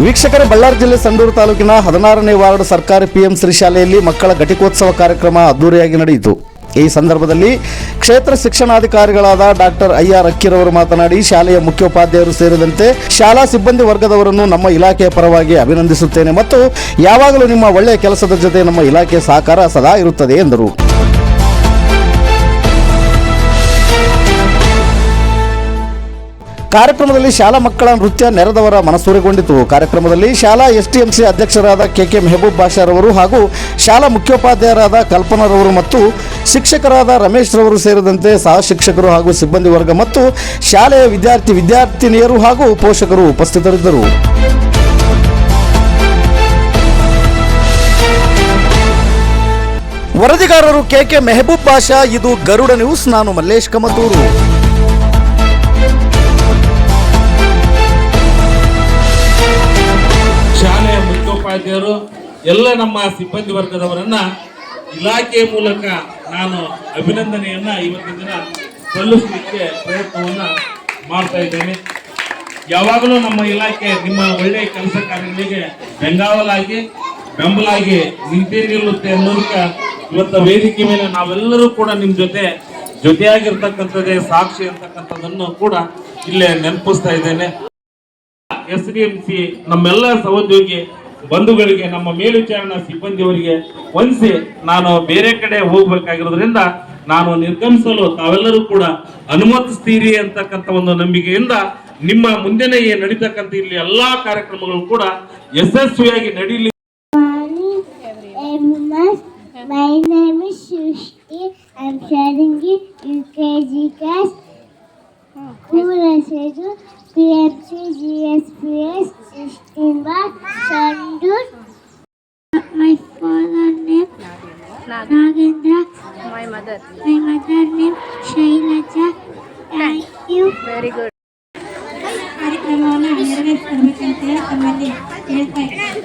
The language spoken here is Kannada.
ವೀಕ್ಷಕರೇ, ಬಳ್ಳಾರಿ ಜಿಲ್ಲೆ ಸಂಡೂರು ತಾಲೂಕಿನ 16ನೇ ವಾರ್ಡ್ ಸರ್ಕಾರಿ ಪಿಎಂಸಿ ಶಾಲೆಯಲ್ಲಿ ಮಕ್ಕಳ ಘಟಿಕೋತ್ಸವ ಕಾರ್ಯಕ್ರಮ ಅದ್ದೂರಿಯಾಗಿ ನಡೆಯಿತು. ಈ ಸಂದರ್ಭದಲ್ಲಿ ಕ್ಷೇತ್ರ ಶಿಕ್ಷಣಾಧಿಕಾರಿಗಳಾದ ಡಾಕ್ಟರ್ ಐಆರ್ ಅಕ್ಕಿರವರು ಮಾತನಾಡಿ, ಶಾಲೆಯ ಮುಖ್ಯೋಪಾಧ್ಯಾಯರು ಸೇರಿದಂತೆ ಶಾಲಾ ಸಿಬ್ಬಂದಿ ವರ್ಗದವರನ್ನು ನಮ್ಮ ಇಲಾಖೆಯ ಪರವಾಗಿ ಅಭಿನಂದಿಸುತ್ತೇನೆ ಮತ್ತು ಯಾವಾಗಲೂ ನಿಮ್ಮ ಒಳ್ಳೆಯ ಕೆಲಸದ ಜೊತೆ ನಮ್ಮ ಇಲಾಖೆ ಸಹಕಾರ ಸದಾ ಇರುತ್ತದೆ ಎಂದರು. ಕಾರ್ಯಕ್ರಮದಲ್ಲಿ ಶಾಲಾ ಮಕ್ಕಳ ನೃತ್ಯ ನೆರೆದವರ ಮನಸೂರೆಗೊಂಡಿತು. ಕಾರ್ಯಕ್ರಮದಲ್ಲಿ ಶಾಲಾ ಎಸ್ಟಿಎಂಸಿ ಅಧ್ಯಕ್ಷರಾದ ಕೆಕೆ ಮೆಹಬೂಬ್ ಬಾಷಾರವರು ಹಾಗೂ ಶಾಲಾ ಮುಖ್ಯೋಪಾಧ್ಯಾಯರಾದ ಕಲ್ಪನಾರವರು ಮತ್ತು ಶಿಕ್ಷಕರಾದ ರಮೇಶ್ ರವರು ಸೇರಿದಂತೆ ಸಹ ಶಿಕ್ಷಕರು ಹಾಗೂ ಸಿಬ್ಬಂದಿ ವರ್ಗ ಮತ್ತು ಶಾಲೆಯ ವಿದ್ಯಾರ್ಥಿನಿಯರು ಹಾಗೂ ಪೋಷಕರು ಉಪಸ್ಥಿತರಿದ್ದರು. ವರದಿಗಾರರು ಕೆಕೆ ಮೆಹಬೂಬ್ ಬಾಷಾ. ಇದು ಗರುಡ ನ್ಯೂಸ್. ನಾನು ಮಲ್ಲೇಶ್ ಕಮತೂರು. ಶಾಲೆಯ ಮುಖ್ಯೋಪಾಧ್ಯಾಯರು ಎಲ್ಲ ನಮ್ಮ ಸಿಬ್ಬಂದಿ ವರ್ಗದವರನ್ನ ಇಲಾಖೆಯ ಮೂಲಕ ನಾನು ಅಭಿನಂದನೆಯನ್ನ ಇವತ್ತಿನ ದಿನ ಸಲ್ಲಿಸಲಿಕ್ಕೆ ಪ್ರಯತ್ನವನ್ನ ಮಾಡ್ತಾ ಇದ್ದೇನೆ. ಯಾವಾಗಲೂ ನಮ್ಮ ಇಲಾಖೆ ನಿಮ್ಮ ಒಳ್ಳೆಯ ಕೆಲಸ ಕಾರ್ಯಗಳಿಗೆ ಬೆಂಬಲಾಗಿ ನಿಂತಿರುತ್ತೆ ಅನ್ನೋದಕ್ಕೆ ಇವತ್ತು ವೇದಿಕೆ ಮೇಲೆ ನಾವೆಲ್ಲರೂ ಕೂಡ ನಿಮ್ಮ ಜೊತೆಯಾಗಿರ್ತಕ್ಕಂಥದ್ದೇ ಸಾಕ್ಷಿ ಅಂತಕ್ಕಂಥದ್ದನ್ನು ಕೂಡ ಇಲ್ಲೇ ನೆನಪಿಸ್ತಾ ಇದ್ದೇನೆ. ಎಸ್ಡಿಎಂಸಿ ನಮ್ಮೆಲ್ಲ ಸಹೋದ್ಯೋಗಿ ಬಂಧುಗಳಿಗೆ, ನಮ್ಮ ಮೇಲ್ವಿಚಾರಣಾ ಸಿಬ್ಬಂದಿಯವರಿಗೆ ವಂದಿಸಿ ನಾನು ಬೇರೆ ಕಡೆ ಹೋಗ್ಬೇಕಾಗಿರೋದ್ರಿಂದ ನಾನು ನಿರ್ಗಮಿಸಲು ತಾವೆಲ್ಲರೂ ಕೂಡ ಅನುಮತಿಸ್ತೀರಿ ಅಂತಕ್ಕಂಥ ಒಂದು ನಂಬಿಕೆಯಿಂದ ನಿಮ್ಮ ಮುಂದೆನೇ ನಡೀತಕ್ಕಂಥ ಇಲ್ಲಿ ಎಲ್ಲಾ ಕಾರ್ಯಕ್ರಮಗಳು ಕೂಡ ಯಶಸ್ವಿಯಾಗಿ ನಡೀಲಿ. My name is Shushti. I am sharing it UKG class. Who message PMC GSPS 16 bar Sandur. My father name Nagendra. My mother name Shailaja. Thank you. very good. ಕಾರ್ಯಕ್ರಮವನ್ನು ನೆರವೇರಿಸಬೇಕಂತ ತಮ್ಮಲ್ಲಿ ಹೇಳ್ತಾ ಇದ್ದೀನಿ.